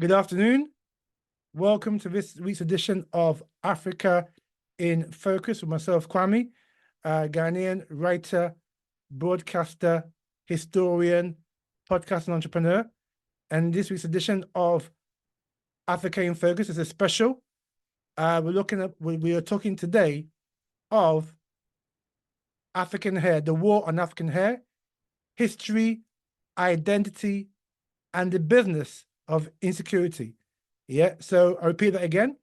Good afternoon. Welcome to this week's edition of Africa in Focus with myself, Kwame, Ghanaian writer, broadcaster, historian, podcast and entrepreneur. And this week's edition of Africa in Focus is a special. We are talking today of African hair, the war on African hair, history, identity, and the business of insecurity. Yeah, so I repeat that again.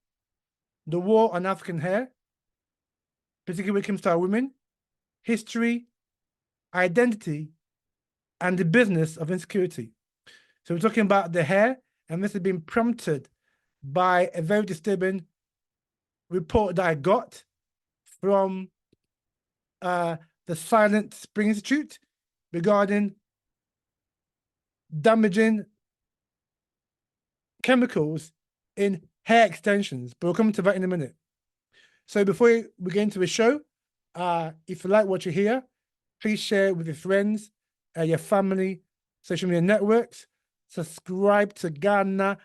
The war on African hair, particularly when it comes to our women, history, identity, and the business of insecurity. So we're talking about the hair, and this has been prompted by a very disturbing report that I got from the Silent Spring Institute regarding damaging chemicals in hair extensions, but we'll come to that in a minute. So before we get into the show, if you like what you hear, please share it with your friends, your family, social media networks. Subscribe to Ghana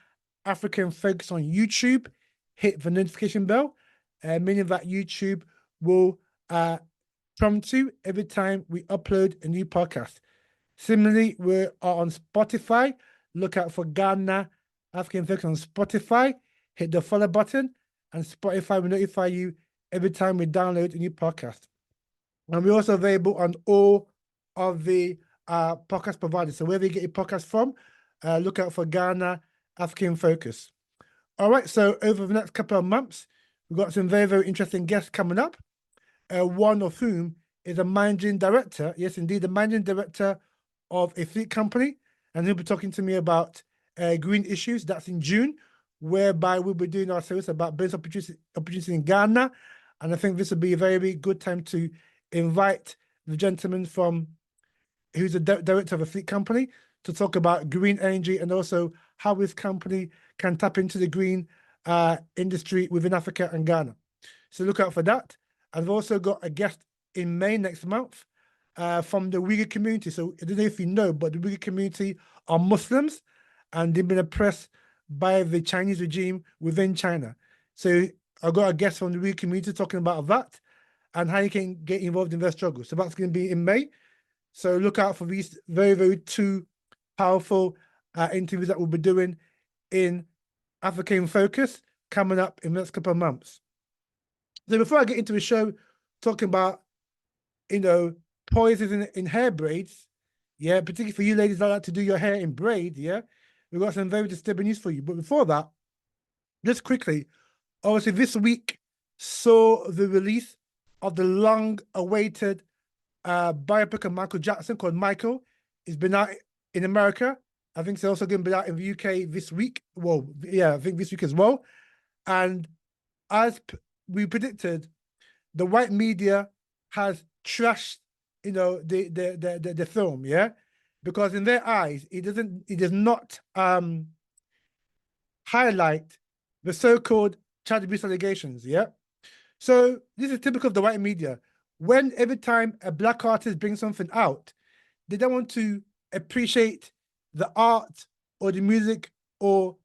African Focus on YouTube. Hit the notification bell, meaning that YouTube will prompt you every time we upload a new podcast. Similarly, we are on Spotify. Look out for Ghana African Focus on Spotify. Hit the follow button, and Spotify will notify you every time we download a new podcast. And we're also available on all of the podcast providers. So wherever you get your podcast from, look out for Ghana African Focus. All right, so over the next couple of months, we've got some very, very interesting guests coming up, one of whom is a managing director, yes, indeed, the managing director of a fleet company, and he'll be talking to me about green issues. That's in June, whereby we'll be doing our series about business opportunities in Ghana. And I think this would be a very, very good time to invite the gentleman who's the director of a fleet company to talk about green energy and also how his company can tap into the green industry within Africa and Ghana. So look out for that. I've also got a guest in May next month from the Uyghur community. So I don't know if you know, but the Uyghur community are Muslims and they've been oppressed by the Chinese regime within China. So I got a guest from the Uyghur community talking about that and how you can get involved in their struggle. So that's going to be in May. So look out for these very, very two powerful interviews that we'll be doing in Africa in Focus coming up in the next couple of months. So before I get into the show, talking about, poisons in hair braids, yeah, particularly for you ladies that like to do your hair in braid, yeah, we've got some very disturbing news for you. But before that, just quickly, obviously this week saw the release of the long-awaited biopic of Michael Jackson called Michael. It's been out in America. I think it's also going to be out in the UK this week. Well, yeah, I think this week as well. And as we predicted, the white media has trashed, the film, yeah, because in their eyes, it does not highlight the so-called child abuse allegations, yeah. So this is typical of the white media. When every time a black artist brings something out, they don't want to appreciate the art or the music or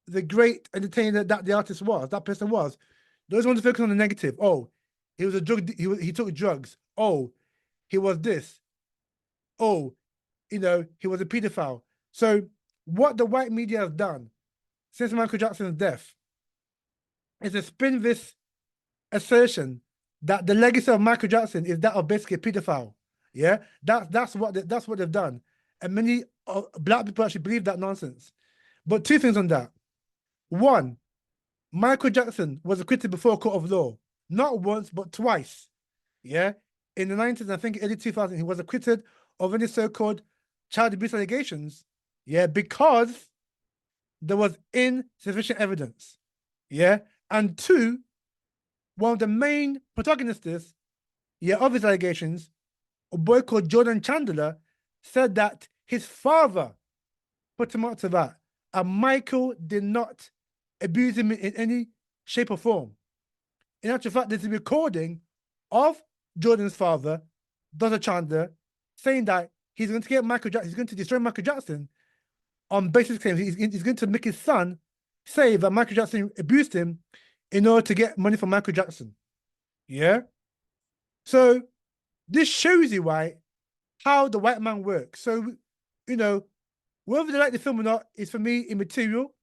the great entertainer that the artist was, that person was. They always want to focus on the negative. Oh, he was a drug. He took drugs. Oh, he was this. Oh, he was a pedophile. So what the white media has done since Michael Jackson's death is to spin this assertion that the legacy of Michael Jackson is that of basically a pedophile. Yeah, that's what they've done, and many black people actually believe that nonsense. But two things on that: one, Michael Jackson was acquitted before a court of law, not once but twice. Yeah, in the 90s, I think early 2000s, he was acquitted of any so-called child abuse allegations. Yeah, because there was insufficient evidence. Yeah, and two, one of the main protagonists, of his allegations, a boy called Jordan Chandler, said that his father put him up to that, and Michael did not abuse him in any shape or form. In actual fact, there's a recording of Jordan's father, Dr. Chandler, saying that he's going to get Michael Jackson, he's going to destroy Michael Jackson on basis claims. He's going to make his son say that Michael Jackson abused him in order to get money from Michael Jackson. Yeah. So this shows you how the white man works. So, you know, whether they like the film or not is for me immaterial.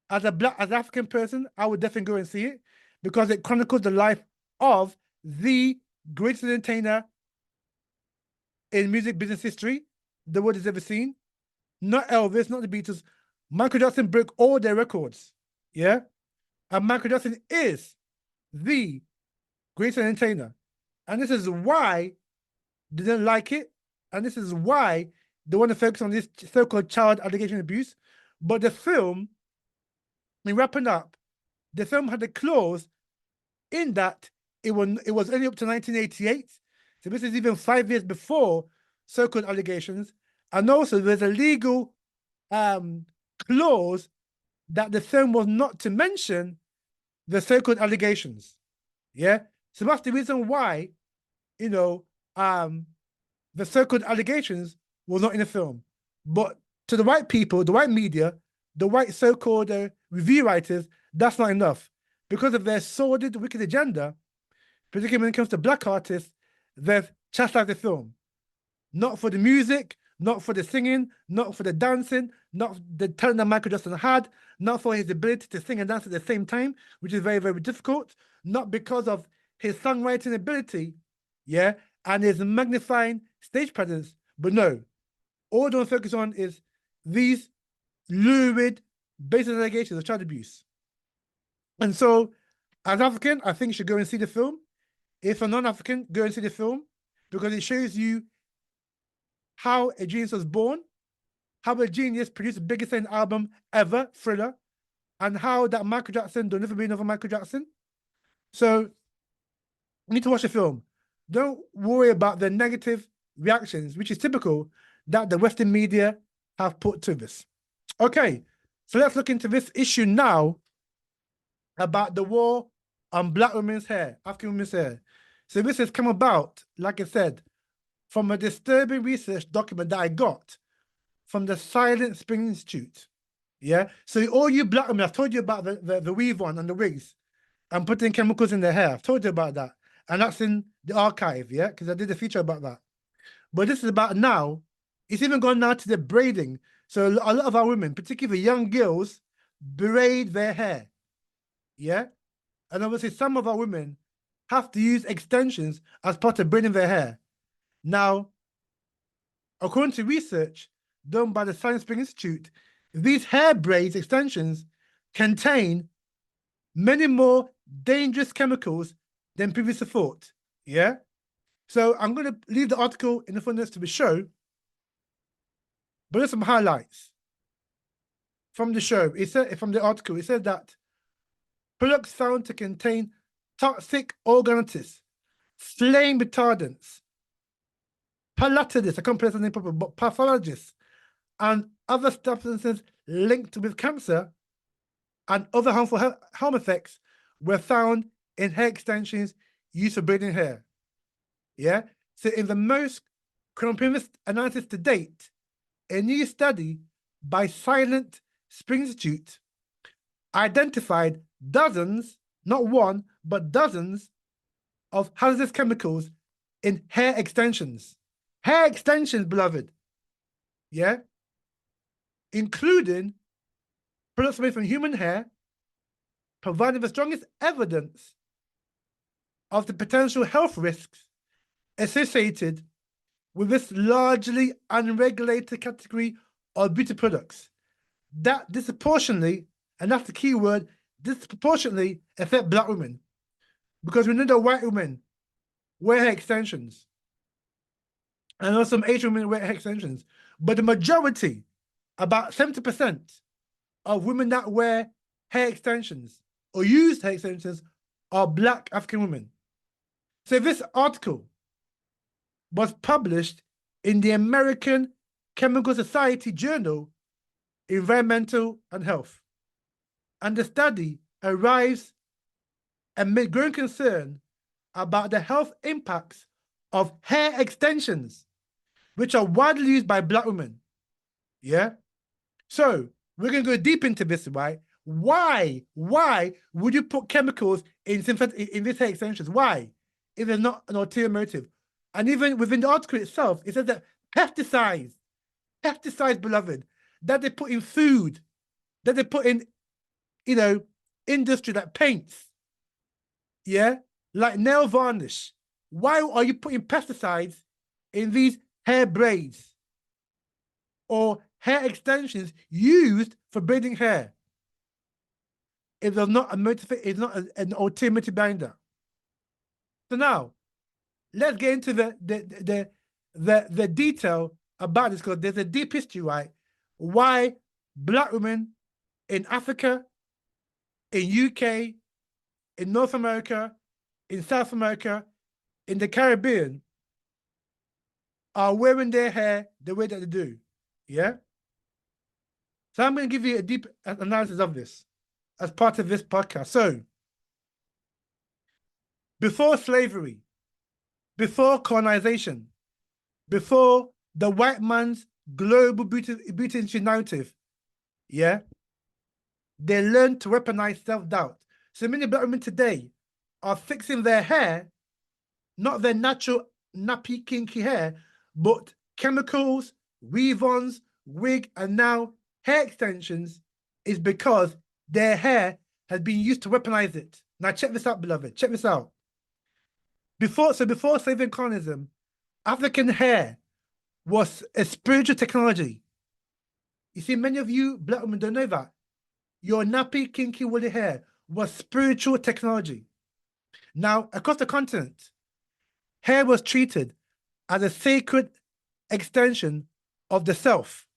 As an African person, I would definitely go and see it because it chronicles the life of the greatest entertainer in music business history the world has ever seen. Not Elvis, not the Beatles. Michael Jackson broke all their records. Yeah. And Michael Jackson is the greatest entertainer. And this is why they didn't like it. And this is why they want to focus on this so-called child allegation abuse. But the film, in wrapping up, the film had a clause in that it was only up to 1988. So this is even 5 years before so-called allegations. And also there's a legal clause that the film was not to mention the so-called allegations. Yeah. So that's the reason why, you know, the so-called allegations were not in the film. But to the white people, the white media, the white so-called review writers, that's not enough. Because of their sordid, wicked agenda, particularly when it comes to black artists, they've chastised the film. Not for the music, not for the singing, not for the dancing, not the talent that Michael Jackson had, not for his ability to sing and dance at the same time, which is very, very difficult, not because of his songwriting ability, yeah, and his magnifying stage presence, but no. All they want to focus on is these lurid, baseless allegations of child abuse. And so, as African, I think you should go and see the film. If a non-African, go and see the film because it shows you how a genius was born, how a genius produced the biggest selling album ever, Thriller, and how that Michael Jackson, there'll never be another Michael Jackson. So, you need to watch the film. Don't worry about the negative reactions, which is typical that the Western media have put to this. Okay, so let's look into this issue now about the war on Black women's hair, African women's hair. So this has come about, like I said, from a disturbing research document that I got from the Silent Spring Institute. Yeah. So all you black women, I've told you about the weave on and the wigs and putting chemicals in their hair. I've told you about that. And that's in the archive, yeah, because I did a feature about that. But this is about now. It's even gone now to the braiding. So a lot of our women, particularly young girls, braid their hair. Yeah. And obviously some of our women have to use extensions as part of braiding their hair. Now, according to research done by the Silent Spring Institute, these hair braids extensions contain many more dangerous chemicals than previously thought. Yeah. So I'm going to leave the article in the footnotes to the show, but there's some highlights from the show. It said from the article, it said that products found to contain toxic organoids, flame retardants, palatidists, I can't pronounce the name properly, but pathologists, and other substances linked with cancer and other harmful harm effects were found in hair extensions used for braiding hair. Yeah. So in the most comprehensive analysis to date, a new study by Silent Spring Institute identified dozens, not one, but dozens of hazardous chemicals in hair extensions. Hair extensions, beloved. Yeah. Including products made from human hair, providing the strongest evidence of the potential health risks associated with this largely unregulated category of beauty products that disproportionately, and that's the key word, disproportionately affect Black women. Because we know that white women wear hair extensions. And also some Asian women wear hair extensions. But the majority, about 70% of women that wear hair extensions or use hair extensions are Black African women. So this article was published in the American Chemical Society Journal, Environmental and Health. And the study arrives amid growing concern about the health impacts of hair extensions, which are widely used by Black women. Yeah. So we're going to go deep into this, right? Why would you put chemicals in this hair extensions? Why? If there's not an ulterior motive. And even within the article itself, it says that pesticides, beloved, that they put in food, that they put in, industry that paints, yeah, like nail varnish. Why are you putting pesticides in these hair braids or hair extensions used for braiding hair? If there's not a motive, it's not an ultimate binder. So now, let's get into the detail about this, because there's a deep history, right? Why Black women in Africa, in UK, in North America, in South America, in the Caribbean are wearing their hair the way that they do. Yeah? So I'm going to give you a deep analysis of this as part of this podcast. So, before slavery, before colonization, before the white man's global beauty industry narrative, yeah, they learned to weaponize self-doubt. So many Black women today are fixing their hair, not their natural nappy, kinky hair, but chemicals, weave-ons, wig, and now hair extensions, is because their hair has been used to weaponize it. Now check this out, beloved. Check this out. Before slavery and colonialism, African hair was a spiritual technology. You see, many of you Black women don't know that. Your nappy, kinky, woolly hair was spiritual technology. Now, across the continent, hair was treated as a sacred extension of the self.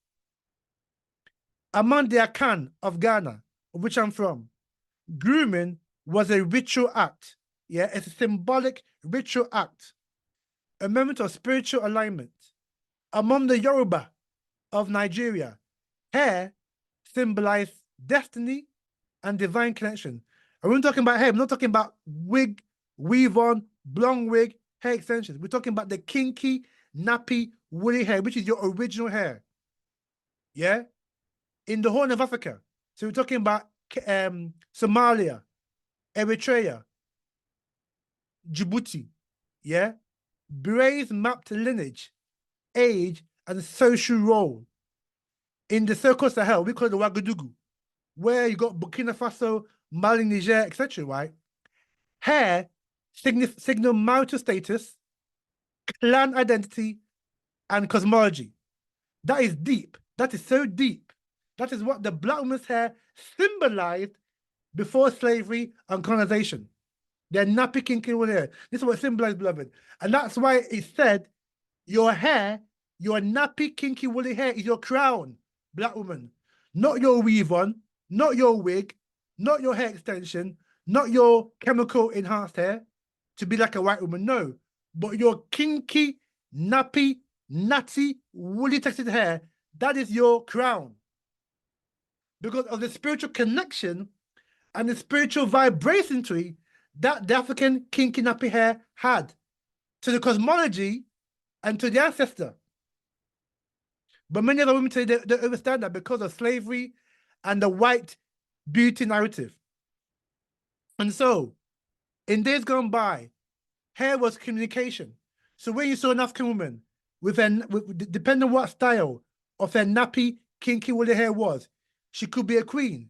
Among the Akan of Ghana, of which I'm from, grooming was a ritual act. Yeah, it's a symbolic ritual act, a moment of spiritual alignment. Among the Yoruba of Nigeria, hair symbolized destiny and divine connection. And we're not talking about hair, we're not talking about wig, weave-on, blonde wig, hair extensions. We're talking about the kinky, nappy, woolly hair, which is your original hair. Yeah? In the Horn of Africa. So we're talking about Somalia, Eritrea, Djibouti. Yeah? Braids mapped lineage, age, and social role. In the Circle Sahel, we call it the Ouagadougou, where you got Burkina Faso, Mali, Niger, etc., right? Hair signal marital status, clan identity, and cosmology. That is deep. That is so deep. That is what the Black woman's hair symbolized before slavery and colonization. Their nappy, kinky woolly hair. This is what it symbolized, beloved. And that's why it said, your hair, your nappy, kinky, woolly hair is your crown, Black woman. Not your weave-on, not your wig, not your hair extension, not your chemical enhanced hair to be like a white woman. No, but your kinky, nappy, natty, woolly textured hair, that is your crown. Because of the spiritual connection and the spiritual vibration tree that the African kinky nappy hair had to the cosmology and to the ancestor. But many other women today don't understand that because of slavery and the white beauty narrative. And so, in days gone by, hair was communication. So when you saw an African woman depending on what style of her nappy, kinky, woolly hair was, she could be a queen,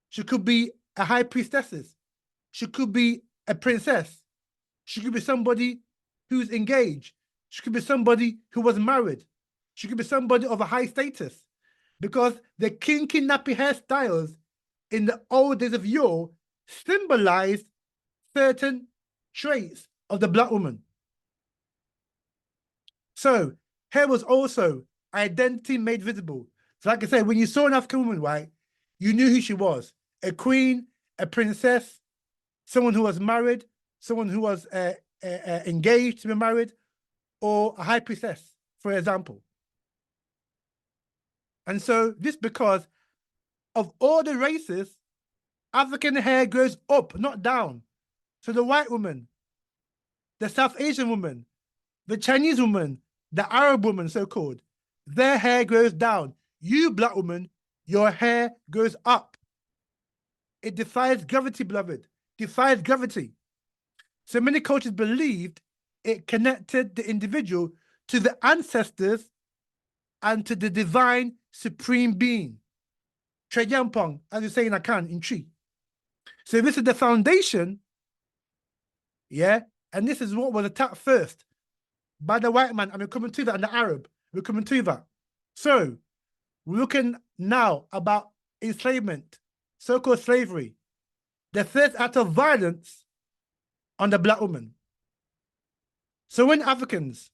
she could be a high priestess, she could be a princess, she could be somebody who's engaged, she could be somebody who was married, she could be somebody of a high status, because the kinky nappy hairstyles in the old days of yore symbolized certain traits of the Black woman. So hair was also identity made visible. So like I said, when you saw an African woman, right, you knew who she was. A queen, a princess, someone who was married, someone who was engaged to be married, or a high priestess, for example. And so this because of all the races, African hair grows up, not down. So the white woman, the South Asian woman, the Chinese woman, the Arab woman, so-called, their hair grows down. You, Black woman, Your hair goes up. It defies gravity, beloved. Defies gravity. So many cultures believed it connected the individual to the ancestors and to the divine supreme being. Treyampong, as you say in Akan, in Tree. So this is the foundation, yeah, and this is what was attacked first by the white man, and we're coming to that, and the Arab. We're coming to that. So we're looking now about enslavement, so-called slavery, the first act of violence on the black woman. So when Africans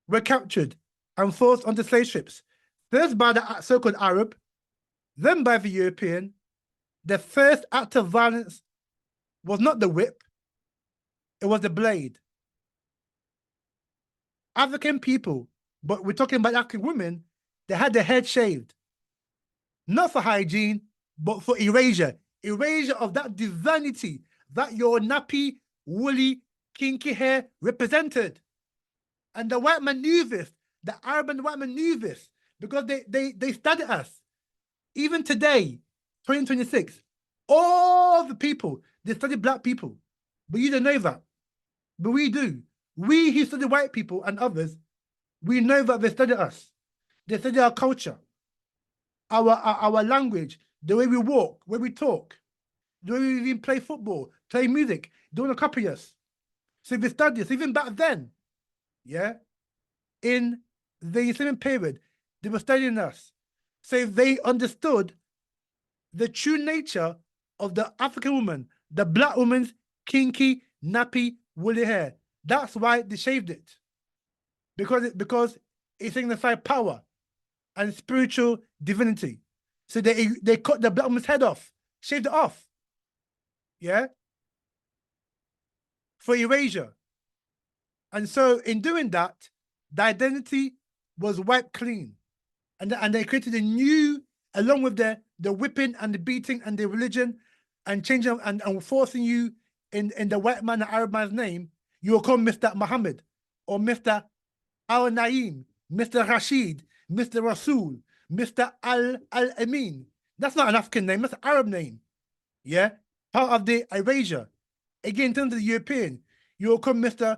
were captured and forced onto slave ships, first by the so-called Arab, then by the European, the first act of violence was not the whip, it was the blade. African people, but we're talking about African women, they had their head shaved. Not for hygiene, but for erasure. Erasure of that divinity that your nappy, woolly, kinky hair represented. And the white man knew this. The Arab and the white man knew this because they studied us. Even today, 2026, all the people, they study black people. But you don't know that. But we do. We who study white people and others, we know that they study us. They study our culture, our language, the way we walk, the way we talk, the way we even play football, play music. They want to copy us. So they study us. Even back then, yeah, in the enslavement period, they were studying us. So they understood the true nature of the African woman, the black woman's kinky, nappy, woolly hair. That's why they shaved it. Because it signified power and spiritual divinity. So they cut the black woman's head off, shaved it off. Yeah? For erasure. And so in doing that, the identity was wiped clean. And they created a new, along with the whipping and the beating and the religion and changing and forcing you in the white man and Arab man's name, you will call Mr. Muhammad or Mr. Al-Naim, Mr. Rashid, Mr. Rasul, Mr. Al-Amin. That's not an African name, that's an Arab name. Yeah? Part of the erasure. Again, in terms of the European, you will call Mr.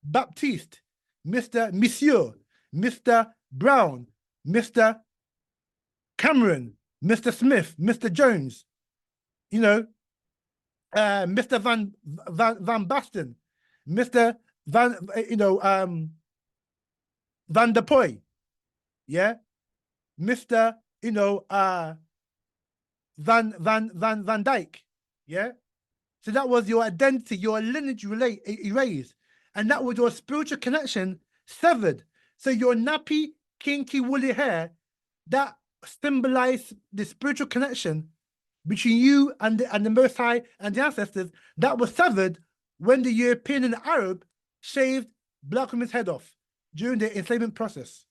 Baptiste, Mr. Monsieur, Mr. Brown, Mr. Cameron, Mr. Smith, Mr. Jones, you know, Mr. Van Basten, Mr. Van der Poy, yeah, Mr. Van Dyke, yeah. So that was your identity, your lineage erased, and that was your spiritual connection severed. So your nappy, kinky, woolly hair that symbolized the spiritual connection between you and the Most High and the ancestors that was severed when the European and the Arab shaved black women's head off during the enslavement process.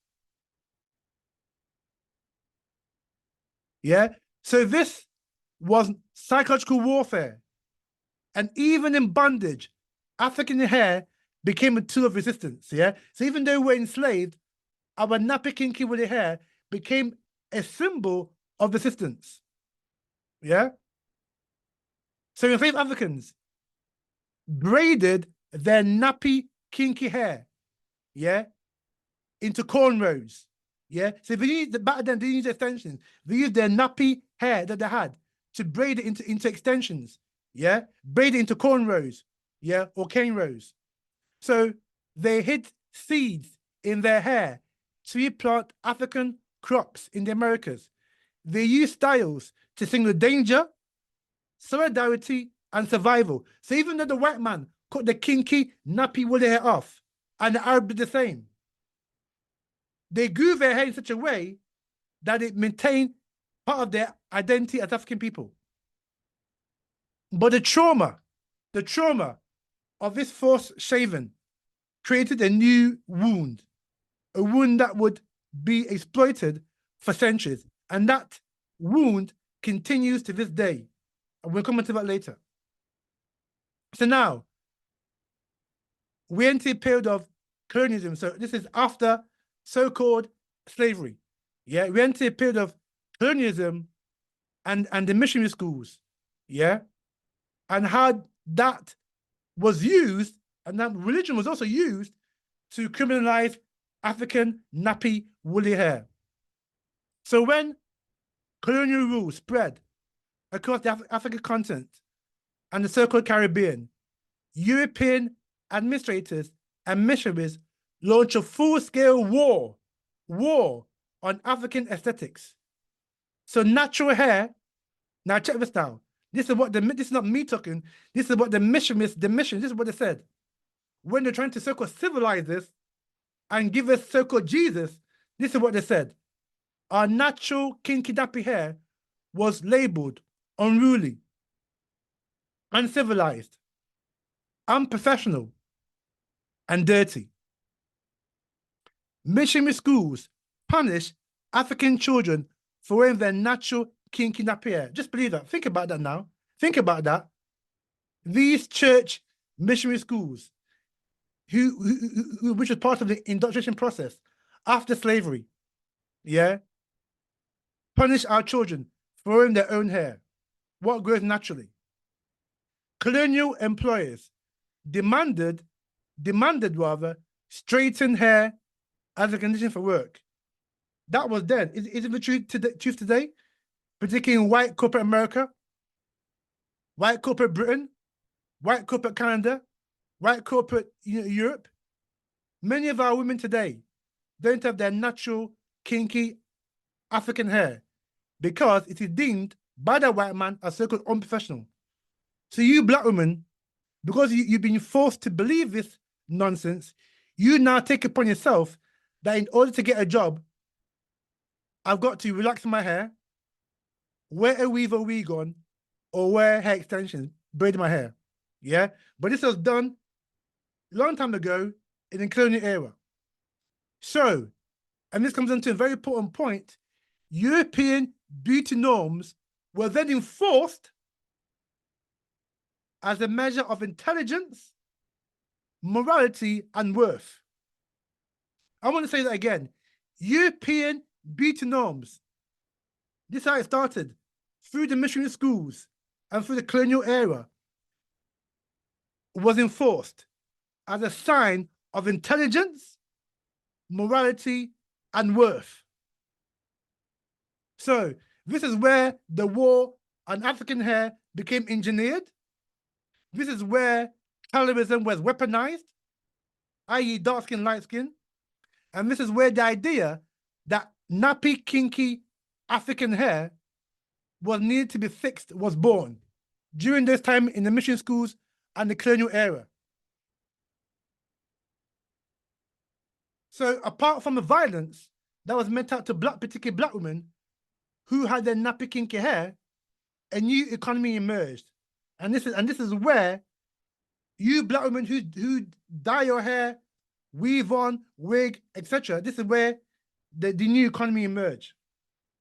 Yeah, so this was psychological warfare. And even in bondage, African hair became a tool of resistance, yeah? So even though we're enslaved, our nappy kinky woolly hair became a symbol of resistance, yeah? So enslaved Africans braided their nappy kinky hair, yeah, into cornrows, yeah? So back then, they used extensions. They used their nappy hair that they had to braid it into extensions, yeah? Braid it into cornrows, yeah, or cane rows. So they hid seeds in their hair to replant African crops in the Americas. They used styles to signal danger, solidarity, and survival. So even though the white man cut the kinky, nappy woolly hair off, and the Arab did the same, they grew their hair in such a way that it maintained part of their identity as African people. But the trauma of this forced shaving created a new wound, a wound that would be exploited for centuries. And that wound continues to this day. And we'll come to that later. So now, we enter a period of colonialism. So this is after so-called slavery. Yeah, we enter a period of colonialism, and the missionary schools, yeah, and how that was used, and that religion was also used to criminalize African nappy woolly hair. So when colonial rule spread across the African continent and the so-called Caribbean, European administrators and missionaries launched a full-scale war on African aesthetics. So natural hair, now check this now. This is not me talking. This is what the missionaries, this is what they said. When they're trying to so-called civilize this and give us so-called Jesus, this is what they said. Our natural kinky nappy hair was labeled unruly, uncivilized, unprofessional, and dirty. Missionary schools punish African children for wearing their natural kinky nappy hair. Just believe that. Think about that now. Think about that. These church missionary schools, which was part of the indoctrination process after slavery, yeah, punish our children for wearing their own hair, what grows naturally. Colonial employers demanded rather straightened hair as a condition for work. That was then. Is it the truth today? Particularly in white corporate America, white corporate Britain, white corporate Canada, white corporate Europe. Many of our women today don't have their natural kinky African hair because it is deemed by the white man as so-called unprofessional. So you black women, because you've been forced to believe this nonsense, you now take upon yourself that in order to get a job, I've got to relax my hair, wear a weave or wig on, or wear hair extensions, braid my hair. Yeah? But this was done a long time ago in the colonial era. So, and this comes into a very important point, European beauty norms were then enforced as a measure of intelligence, morality, and worth. I want to say that again. European beauty norms, this is how it started, through the missionary schools and through the colonial era, was enforced as a sign of intelligence, morality, and worth. So this is where the war on African hair became engineered. This is where colorism was weaponized, i.e. dark skin, light skin. And this is where the idea that nappy, kinky African hair was needed to be fixed was born during this time in the mission schools and the colonial era. So apart from the violence that was meant out to particularly black women who had their nappy, kinky hair, a new economy emerged. And this is where you black women who dye your hair, weave on, wig, etc., this is where the new economy emerged.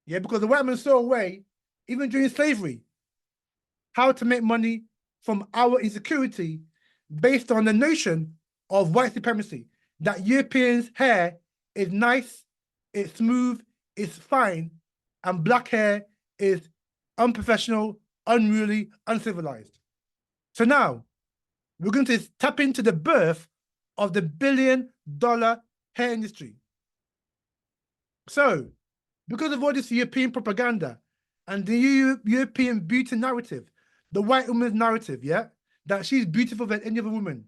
Yeah, because the white man saw a way, even during slavery, how to make money from our insecurity based on the notion of white supremacy, that Europeans' hair is nice, it's smooth, it's fine, and black hair is unprofessional, unruly, uncivilized. So now, we're going to tap into the birth of the billion-dollar hair industry. So, because of all this European propaganda and the European beauty narrative, the white woman's narrative, yeah, that she's beautiful than any other woman,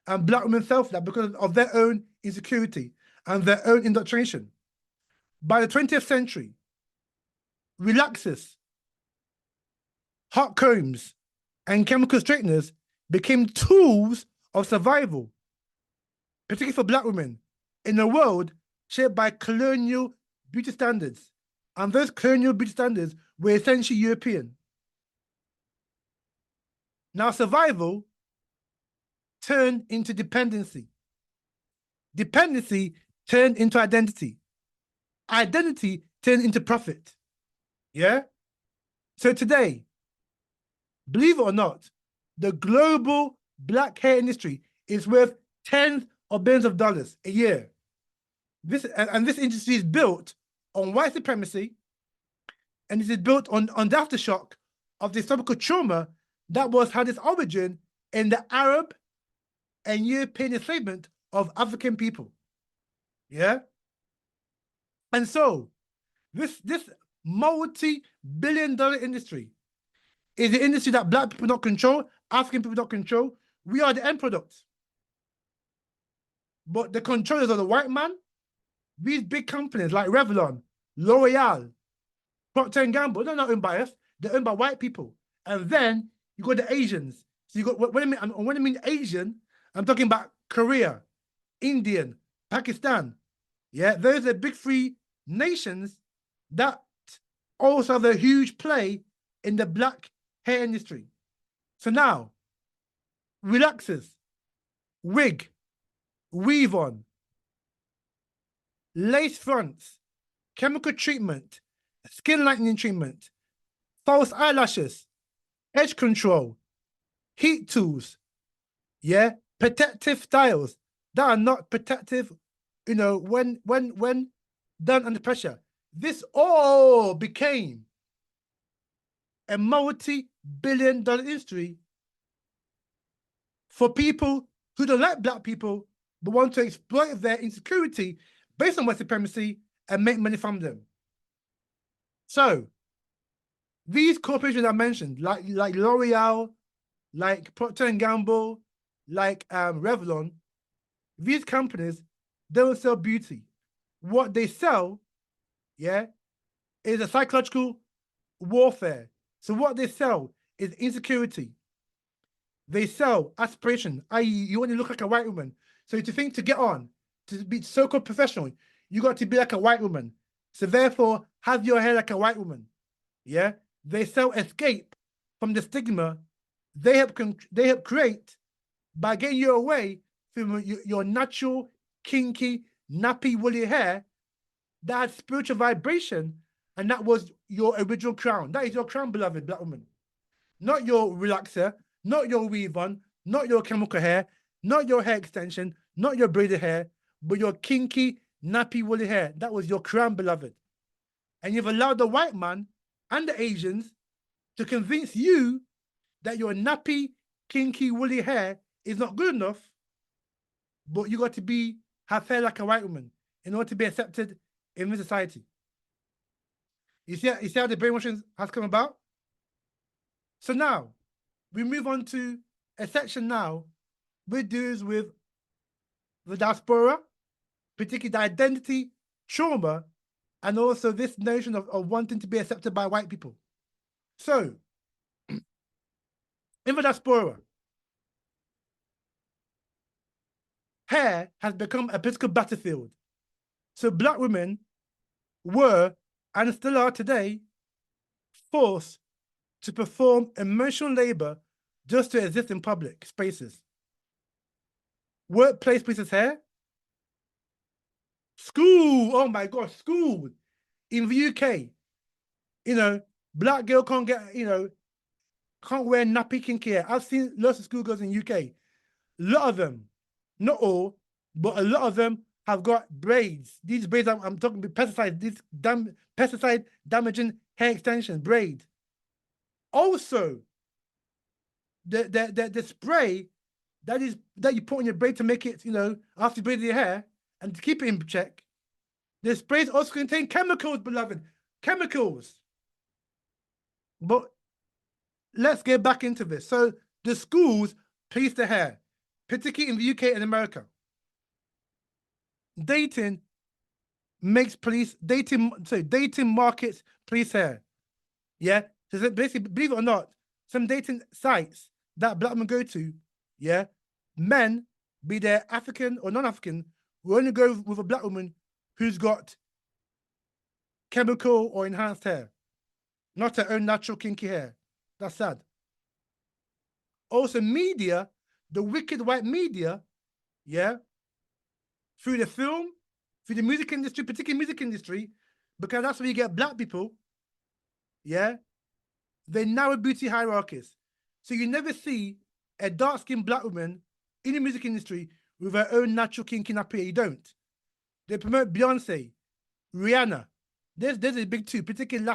and black women fell for that because of their own insecurity and their own indoctrination. By the 20th century, relaxers, hot combs, and chemical straighteners became tools of survival, particularly for black women, in a world shaped by colonial beauty standards. And those colonial beauty standards were essentially European. Now, survival turned into dependency. Dependency turned into identity. Identity turned into profit. Yeah? So today, believe it or not, the global black hair industry is worth tens of billions of dollars a year. This industry is built on white supremacy, And this is built on the aftershock of the historical trauma that had its origin in the Arab and European enslavement of African people. Yeah? And so, this multi-billion-dollar industry is the industry that Black people don't control, African people don't control. We are the end products. But the controllers are the white man. These big companies like Revlon, L'Oreal, Procter & Gamble, they're not owned by us. They're owned by white people. And then you got the Asians. So you got, when I mean Asian, I'm talking about Korea, Indian, Pakistan. Yeah, those are the big three nations that also have a huge play in the Black hair industry. So now, relaxers, wig, weave on, lace fronts, chemical treatment, skin lightening treatment, false eyelashes, edge control, heat tools, yeah, protective styles that are not protective, you know, when done under pressure. This all became a multi-billion-dollar industry for people who don't like Black people but want to exploit their insecurity based on white supremacy and make money from them. So these corporations I mentioned, like L'Oreal, like Procter & Gamble, like Revlon, these companies don't sell beauty. What they sell, yeah, is a psychological warfare. So what they sell is insecurity. They sell aspiration, i.e., you want to look like a white woman. So to think to get on, to be so-called professional, you got to be like a white woman. So therefore, have your hair like a white woman. Yeah, they sell escape from the stigma they help create by getting you away from your natural, kinky, nappy, woolly hair that had spiritual vibration, and that was your original crown. That is your crown, beloved Black woman. Not your relaxer, not your weave on, not your chemical hair, not your hair extension, not your braided hair, but your kinky, nappy, woolly hair. That was your crown, beloved. And you've allowed the white man and the Asians to convince you that your nappy, kinky, woolly hair is not good enough, but you got to have hair like a white woman in order to be accepted in this society. You see how the brainwashing has come about? So now, we move on to a section now which deals with the diaspora, particularly the identity, trauma, and also this notion of wanting to be accepted by white people. So, in the diaspora, hair has become a political battlefield. So Black women were, and still are today, forced to perform emotional labor just to exist in public spaces. Workplace pieces hair. School, oh my gosh, school. In the UK, you know, Black girl can't get, you know, can't wear nappy kinky hair. I've seen lots of schoolgirls in the UK. A lot of them, not all, but a lot of them have got braids. These braids, I'm talking about pesticides, these pesticide damaging hair extension braid. Also, the spray that you put on your braid to make it, you know, after you braid your hair and to keep it in check. The sprays also contain chemicals, beloved, chemicals. But let's get back into this. So the schools police the hair, particularly in the UK and America. Dating markets police hair. Yeah. So basically, believe it or not, some dating sites that Black men go to, yeah, men, be they African or non-African, will only go with a Black woman who's got chemical or enhanced hair, not her own natural kinky hair. That's sad. Also, media, the wicked white media, yeah, through the film, through the music industry, particularly music industry, because that's where you get Black people, yeah, they narrow beauty hierarchies. So you never see a dark-skinned Black woman in the music industry with her own natural kinky nappy hair. You don't. They promote Beyonce, Rihanna. There's a big two, particularly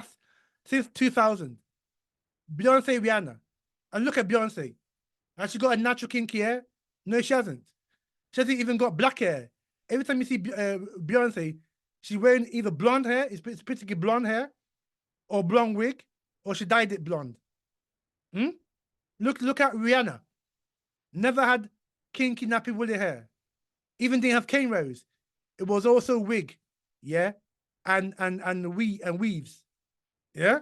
since 2000. Beyonce, Rihanna. And look at Beyonce. Has she got a natural kinky hair? No, she hasn't. She hasn't even got black hair. Every time you see Beyonce, she's wearing either blonde hair, it's particularly blonde hair, or blonde wig, or she dyed it blonde. Look at Rihanna. Never had kinky nappy woolly hair. Even didn't have cane rows. It was also wig, yeah, and weaves, yeah.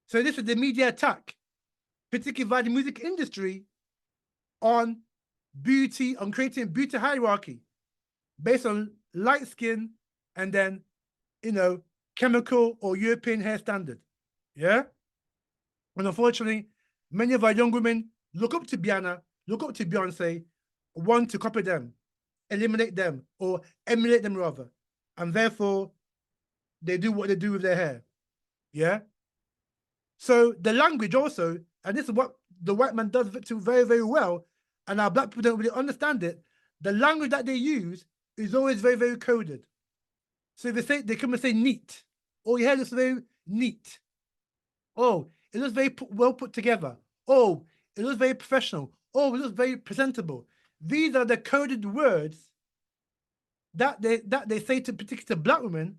So this is the media attack, particularly by the music industry, on beauty, on creating beauty hierarchy based on light skin and then, chemical or European hair standard, yeah. And unfortunately, many of our young women look up to Rihanna, look up to Beyonce, want to copy them, eliminate them, or emulate them rather. And therefore, they do what they do with their hair. Yeah? So the language also, and this is what the white man does to very, very well, and our black people don't really understand it, the language that they use is always very, very coded. So they come and say neat. Oh, your hair looks very neat. Oh, it looks very well put together. Oh, it looks very professional. Oh, it looks very presentable. These are the coded words that they say to particular black women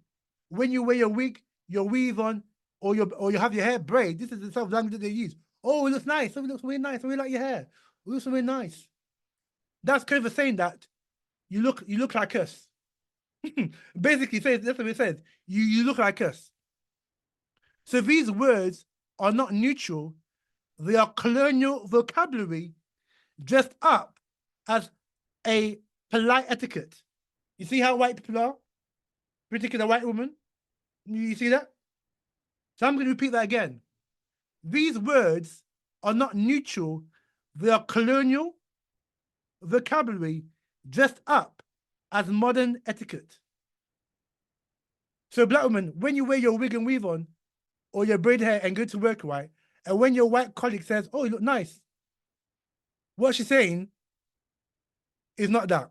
when you wear your wig, your weave on, or you have your hair braid. This is the sort of language that they use. Oh, it looks nice. Oh, it looks really nice. I really like your hair. It looks really nice. That's kind of saying that you look like us. Basically, that's what it says. You look like us. So these words are not neutral. They are colonial vocabulary dressed up as a polite etiquette. You see how white people are? Particularly white women? You see that? So I'm going to repeat that again. These words are not neutral. They are colonial vocabulary dressed up as modern etiquette. So black women, when you wear your wig and weave on, or your braid hair and go to work, right? And when your white colleague says, oh, you look nice, what she's saying is not that.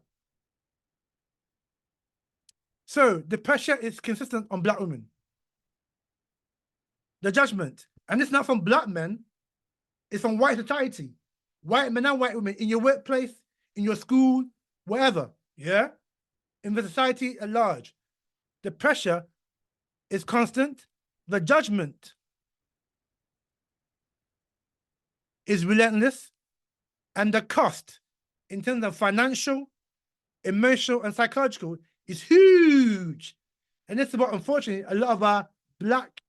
So the pressure is consistent on black women. The judgment, and it's not from black men, it's from white society. White men and white women in your workplace, in your school, wherever, yeah? In the society at large. The pressure is constant. The judgment is relentless. And the cost in terms of financial, emotional, and psychological is huge. And this is what, unfortunately, a lot of our black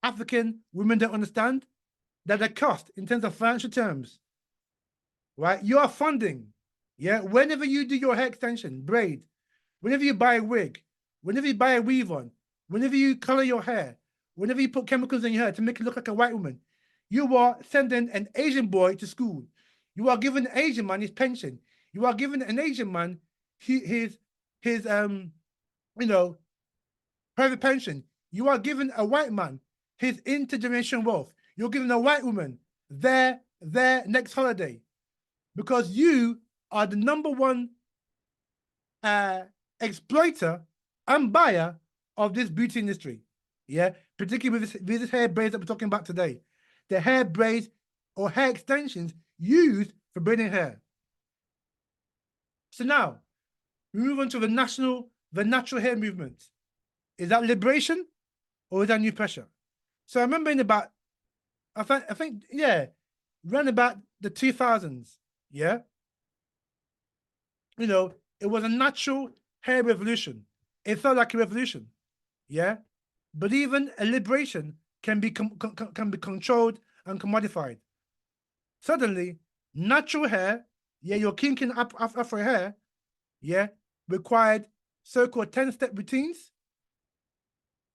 African women don't understand, that the cost in terms of financial terms, right? You are funding, yeah? Whenever you do your hair extension, braid, whenever you buy a wig, whenever you buy a weave on, whenever you color your hair, whenever you put chemicals in your hair to make it look like a white woman, you are sending an Asian boy to school. You are giving an Asian man his pension. You are giving an Asian man his private pension. You are giving a white man his intergenerational wealth. You're giving a white woman their next holiday, because you are the number one exploiter and buyer of this beauty industry. Yeah, particularly with this hair braids that we're talking about today. The hair braids or hair extensions used for braiding hair. So now, we move on to the natural hair movement. Is that liberation or is that new pressure? So I remember I think, around about the 2000s, yeah? It was a natural hair revolution. It felt like a revolution, yeah? But even a liberation can be controlled and commodified. Suddenly, natural hair, your kinky afro hair, required so-called 10-step routines,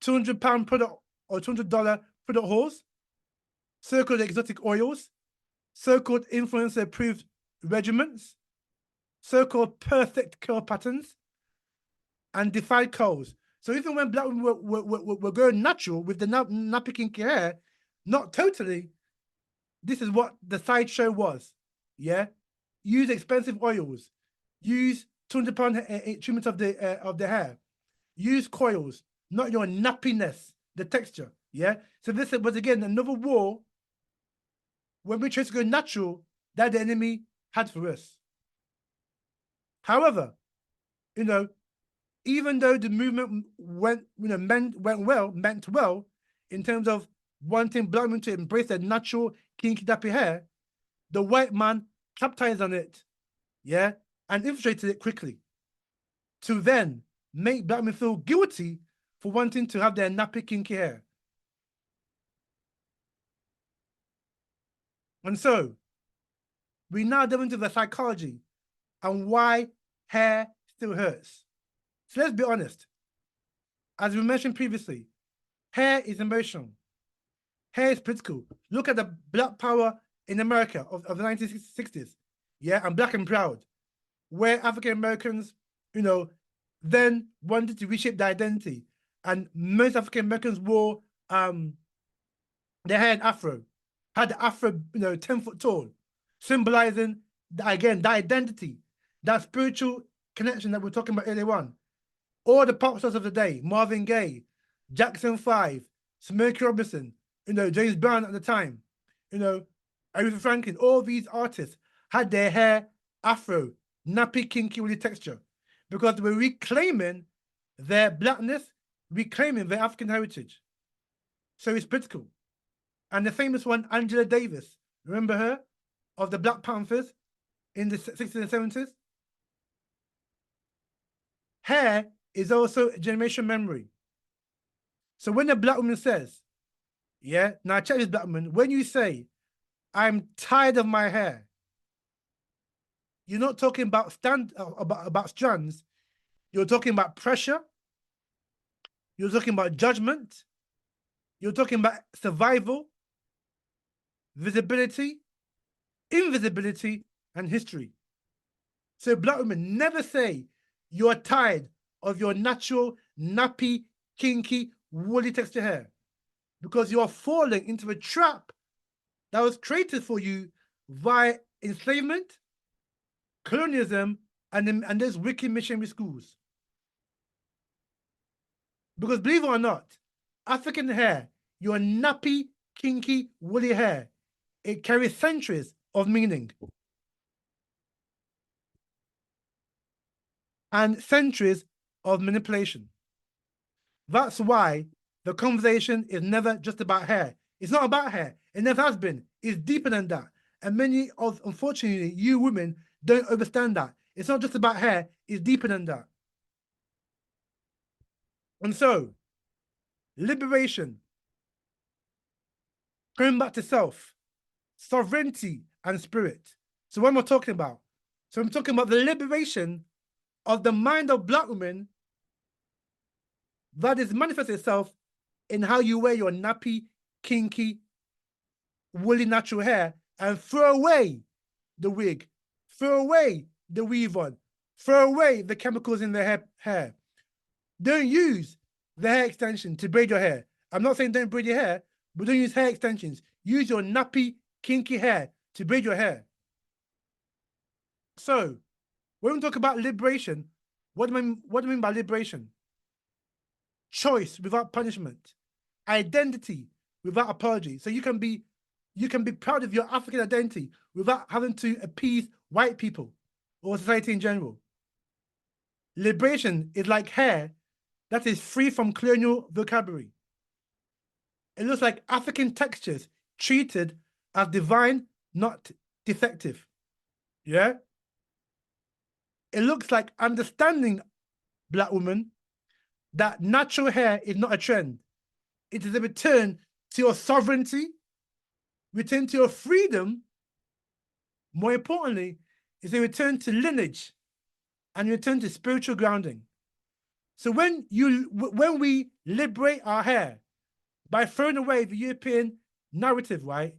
£200 product or $200 product hauls, so-called exotic oils, so-called influencer-approved regimens, so-called perfect curl patterns, and defied curls. So even when black women were going natural with the nappy kinky hair, not totally, this is what the sideshow was, yeah? Use expensive oils, use £200 treatment of the hair, use coils, not your nappiness, the texture. Yeah. So this was again another war when we tried to go natural that the enemy had for us. However, even though the movement went well in terms of wanting black men to embrace their natural kinky nappy hair, the white man capitalized on it, yeah, and infiltrated it quickly to then make black men feel guilty for wanting to have their nappy kinky hair. And so we now delve into the psychology and why hair still hurts. So let's be honest. As we mentioned previously, hair is emotional. Hair is political. Look at the Black Power in America of the 1960s, yeah, and Black and Proud, where African Americans, then wanted to reshape their identity, and most African Americans wore their hair in afro, had the afro, 10 foot tall, symbolizing again that identity, that spiritual connection that we're talking about earlier on. All the pop stars of the day, Marvin Gaye, Jackson 5, Smokey Robinson, James Brown at the time, Aretha Franklin, all these artists had their hair afro, nappy, kinky, woolly texture, because they were reclaiming their blackness, reclaiming their African heritage. So it's political. And the famous one, Angela Davis, remember her, of the Black Panthers in the 60s and 70s? Hair is also a generation memory. So when a black woman says, yeah, now check this, black woman, when you say, I'm tired of my hair, you're not talking about strands. You're talking about pressure. You're talking about judgment. You're talking about survival, visibility, invisibility, and history. So black women never say you're tired of your natural, nappy, kinky, woolly texture hair, because you are falling into a trap that was created for you via enslavement, colonialism, and those wicked missionary schools. Because believe it or not, African hair, your nappy, kinky, woolly hair, it carries centuries of meaning and centuries of manipulation. That's why the conversation is never just about hair. It's not about hair. It never has been. It's deeper than that. And unfortunately, you women don't understand that. It's not just about hair. It's deeper than that. And so, liberation, coming back to self, sovereignty, and spirit. So what am I talking about? So I'm talking about the liberation of the mind of black women that is manifests itself in how you wear your nappy, kinky, woolly natural hair, and throw away the wig, throw away the weave on, throw away the chemicals in the hair. Don't use the hair extension to braid your hair. I'm not saying don't braid your hair, but don't use hair extensions. Use your nappy, kinky hair to braid your hair. So, when we talk about liberation, what do I mean by liberation? Choice without punishment, identity without apology. So you can be proud of your African identity without having to appease white people or society in general. Liberation is like hair that is free from colonial vocabulary. It looks like African textures treated as divine, not defective. Yeah? It looks like understanding, black woman, that natural hair is not a trend. It is a return to your sovereignty, return to your freedom. More importantly, it's a return to lineage and return to spiritual grounding. So when we liberate our hair by throwing away the European narrative, right,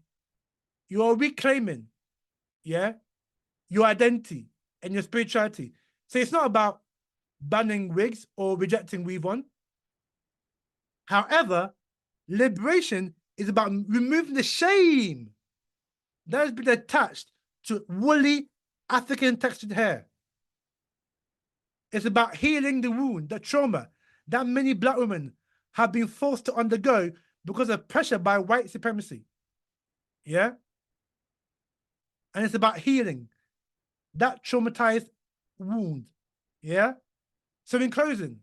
you are reclaiming, yeah, your identity and your spirituality. So it's not about banning wigs or rejecting weave on. However, liberation is about removing the shame that has been attached to woolly African textured hair. It's about healing the wound, the trauma that many black women have been forced to undergo because of pressure by white supremacy. Yeah? And it's about healing that traumatized wound. Yeah? So in closing,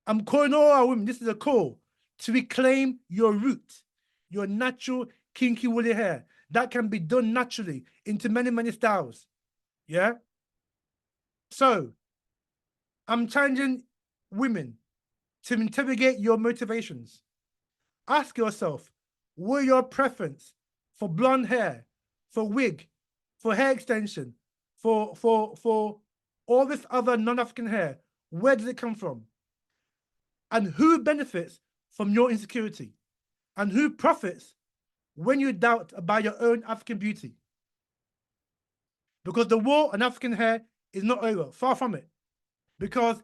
I'm calling all our women, this is a call to reclaim your root, your natural kinky woolly hair. That can be done naturally into many, many styles. Yeah? So I'm challenging women to interrogate your motivations. Ask yourself, what your preference for blonde hair, for wig, for hair extension, for all this other non-African hair? Where does it come from? And who benefits from your insecurity? And who profits when you doubt about your own African beauty? Because the war on African hair is not over, far from it. Because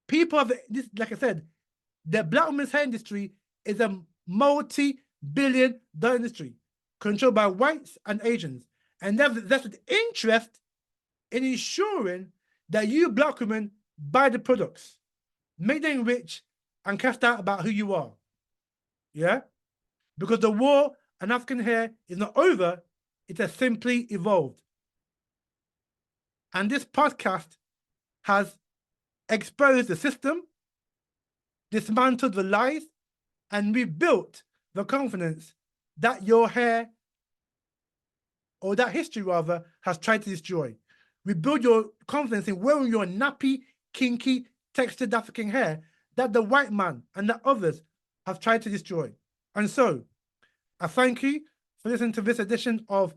people have this, like I said, the black women's hair industry is a multi-billion-dollar industry controlled by whites and Asians. And they've vested interest in ensuring that you black women buy the products, make them rich, and cast out about who you are. Yeah? Because the war on African hair is not over, it has simply evolved. And this podcast has exposed the system, dismantled the lies, and rebuilt the confidence that your hair, or that history rather, has tried to destroy. Rebuild your confidence in wearing your nappy, kinky, textured African hair that the white man and the others have tried to destroy. And so, I thank you for listening to this edition of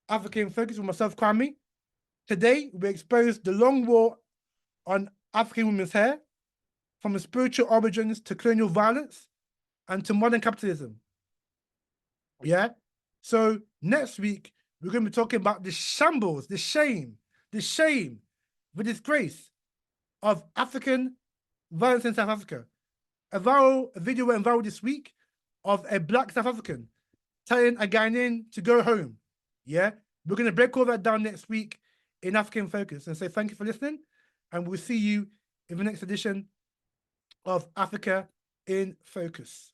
Africa in Focus with myself, Kwame. Today, we exposed the long war on African women's hair, from spiritual origins to colonial violence and to modern capitalism. Yeah? So next week, we're going to be talking about the shambles, the shame, the disgrace of African violence in South Africa. A video went viral this week of a black South African telling a Ghanaian to go home. Yeah? We're going to break all that down next week in African Focus. And so thank you for listening. And we'll see you in the next edition of Africa in Focus.